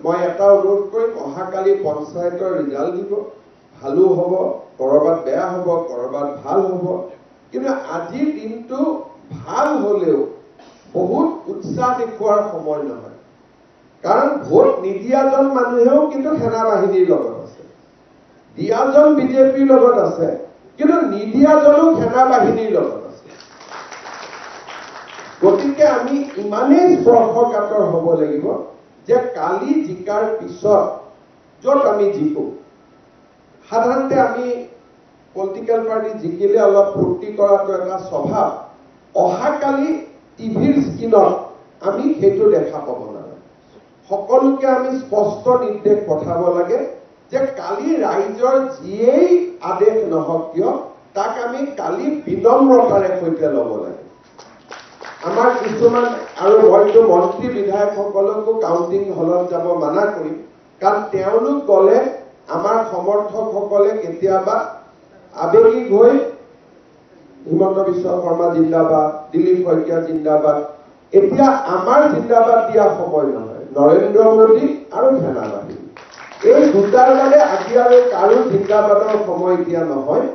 মই এটা অনুৰোধ কৰিম, অহাকালি পঞ্চায়তৰ ৰিজাল্ট দিব, ভালো হ'ব, কৰবাত বেয়া হ'ব, কৰবাত ভাল হ'ব, কিন্তু আজিৰ দিনটো ভাল হলেও বহুত উৎসাহ দেখুৱাৰ সময় নহয়। কাৰণ ভোট নিদিয়াজন মানুহেও কিন্তু সেনা বাহিনীৰ লগত আছে, দিয়াজন বিজেপিৰ লগত আছে, কিন্তু নিদিয়াজনো সেনা বাহিনীৰ লগত আছে। গতিকে আমি ইমানেই স্পৰ্শকাতৰ হ'ব লাগিব যে কালি জিকাৰ পিছত য'ত আমি জিকো, সাধাৰণতে আমি পলিটিকেল পাৰ্টি জিকিলে অলপ ফূৰ্তি কৰাটো এটা স্বভাৱ, অহাকালি টিভিৰ স্ক্ৰীণত আমি সেইটো দেখা পাব নালাগে। সকলোকে আমি স্পষ্ট নিৰ্দেশ পঠাব লাগে যে কালি ৰাইজৰ যিয়েই আদেশ নহওক কিয় তাক আমি কালি বিনম্ৰতাৰে সৈতে ল'ব লাগে। আমাৰ কিছুমান আৰু হয়তো মন্ত্ৰী বিধায়কসকলকো কাউণ্টিং হলত যাব মানা কৰিম, কাৰণ তেওঁলোক গ'লে আমাৰ সমৰ্থকসকলে কেতিয়াবা আবেগিক হৈ হিমন্ত বিশ্ব শৰ্মা জিন্দাবাদ, দিলীপ শইকীয়া জিন্দাবাদ, এতিয়া আমাৰ জিন্দাবাদ দিয়া সময় নহয়, নৰেন্দ্ৰ মোদী আৰু সেনা বাহিনী এই দুটাৰ বাবে আজি আৰু কাৰো জিন্দাবাদৰ সময় এতিয়া নহয়।